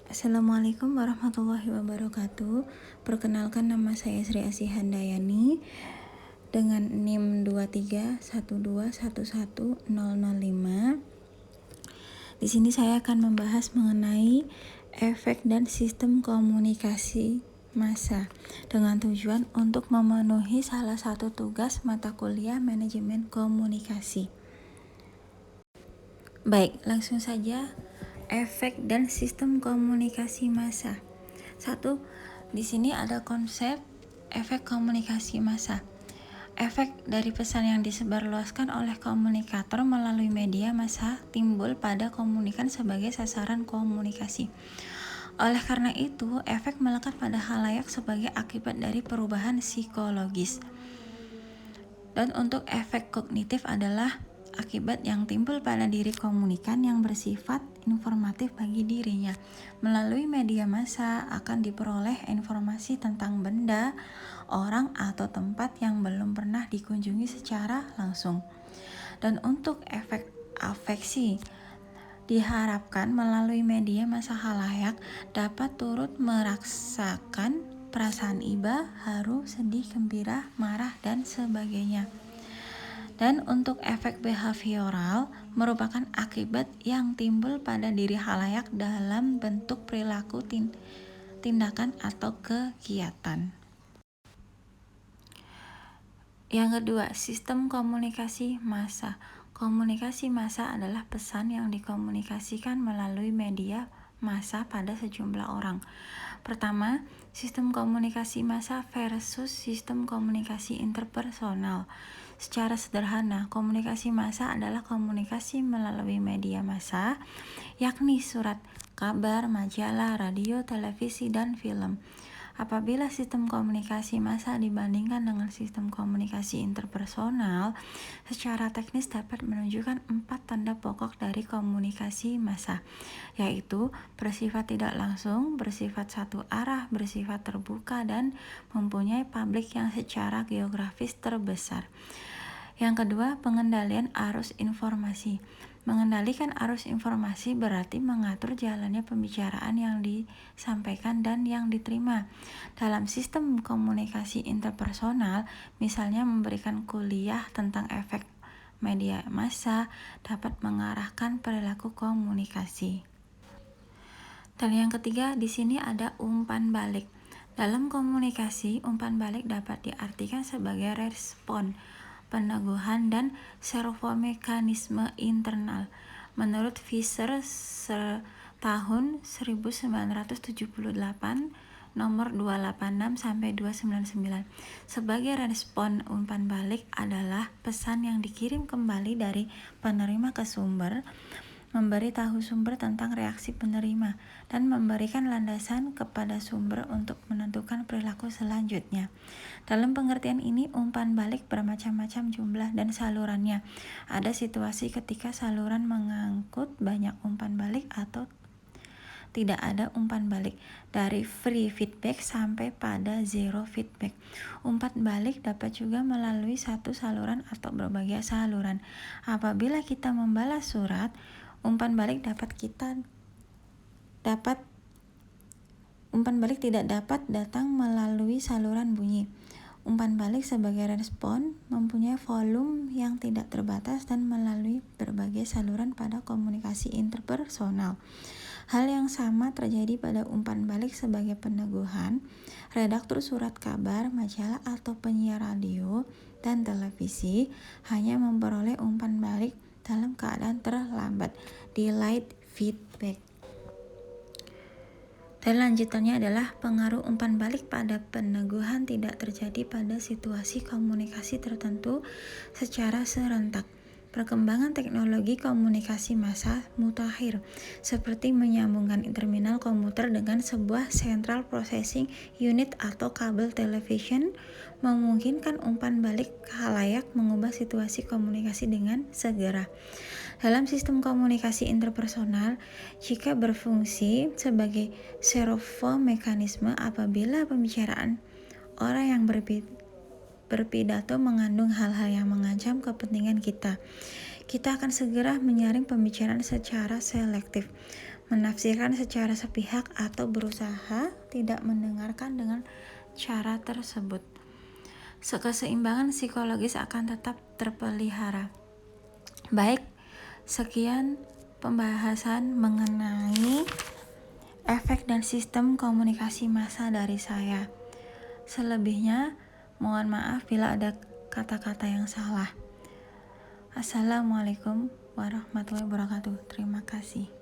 Assalamualaikum warahmatullahi wabarakatuh. Perkenalkan, nama saya Sri Asih Handayani dengan NIM 2312111005. Di sini saya akan membahas mengenai efek dan sistem komunikasi massa dengan tujuan untuk memenuhi salah satu tugas mata kuliah manajemen komunikasi. Baik, langsung saja. Efek dan sistem komunikasi massa. 1. Di sini ada konsep efek komunikasi massa. Efek dari pesan yang disebarluaskan oleh komunikator melalui media massa timbul pada komunikan sebagai sasaran komunikasi. Oleh karena itu, efek melekat pada khalayak sebagai akibat dari perubahan psikologis. Dan untuk efek kognitif adalah akibat yang timbul pada diri komunikan yang bersifat informatif bagi dirinya. Melalui media massa akan diperoleh informasi tentang benda, orang, atau tempat yang belum pernah dikunjungi secara langsung. Dan untuk efek afeksi, diharapkan melalui media massa khalayak dapat turut merasakan perasaan iba, haru, sedih, gembira, marah, dan sebagainya. Dan untuk efek behavioral merupakan akibat yang timbul pada diri khalayak dalam bentuk perilaku, tindakan, atau kegiatan. Yang kedua, sistem komunikasi massa. Komunikasi massa adalah pesan yang dikomunikasikan melalui media massa pada sejumlah orang. Pertama, sistem komunikasi massa versus sistem komunikasi interpersonal. Secara sederhana, komunikasi massa adalah komunikasi melalui media massa, yakni surat, kabar, majalah, radio, televisi, dan film. Apabila sistem komunikasi massa dibandingkan dengan sistem komunikasi interpersonal, secara teknis dapat menunjukkan 4 tanda pokok dari komunikasi massa, yaitu bersifat tidak langsung, bersifat satu arah, bersifat terbuka, dan mempunyai publik yang secara geografis terbesar. Yang kedua, pengendalian arus informasi. Mengendalikan arus informasi berarti mengatur jalannya pembicaraan yang disampaikan dan yang diterima. Dalam sistem komunikasi interpersonal, misalnya memberikan kuliah tentang efek media massa dapat mengarahkan perilaku komunikasi. Dan yang ketiga, di sini ada umpan balik. Dalam komunikasi, umpan balik dapat diartikan sebagai respon, peneguhan, dan servomekanisme internal. Menurut Fisher tahun 1978, nomor 286 sampai 299, sebagai respon umpan balik adalah pesan yang dikirim kembali dari penerima ke sumber, memberi tahu sumber tentang reaksi penerima, dan memberikan landasan kepada sumber untuk menentukan perilaku selanjutnya. Dalam pengertian ini, umpan balik bermacam-macam jumlah dan salurannya. Ada situasi ketika saluran mengangkut banyak umpan balik atau tidak ada umpan balik, dari free feedback sampai pada zero feedback. Umpan balik dapat juga melalui satu saluran atau berbagai saluran. Apabila kita membalas surat, umpan balik tidak dapat datang melalui saluran bunyi. Umpan balik sebagai respon mempunyai volume yang tidak terbatas dan melalui berbagai saluran pada komunikasi interpersonal. Hal yang sama terjadi pada umpan balik sebagai peneguhan. Redaktur surat kabar, majalah, atau penyiar radio dan televisi hanya memperoleh umpan balik dalam keadaan terlambat, delayed feedback. Dan lanjutannya adalah pengaruh umpan balik pada peneguhan tidak terjadi pada situasi komunikasi tertentu secara serentak. Perkembangan teknologi komunikasi massa mutakhir, seperti menyambungkan terminal komuter dengan sebuah central processing unit atau kabel television, memungkinkan umpan balik khalayak mengubah situasi komunikasi dengan segera. Dalam sistem komunikasi interpersonal, jika berfungsi sebagai servomekanisme apabila pembicaraan orang yang berpidato mengandung hal-hal yang mengancam kepentingan kita akan segera menyaring pembicaraan secara selektif. menafsirkan secara sepihak atau berusaha tidak mendengarkan dengan cara tersebut. Keseimbangan psikologis akan tetap terpelihara. Baik, sekian pembahasan mengenai efek dan sistem komunikasi massa dari saya. Selebihnya, mohon maaf bila ada kata-kata yang salah. Assalamualaikum warahmatullahi wabarakatuh. Terima kasih.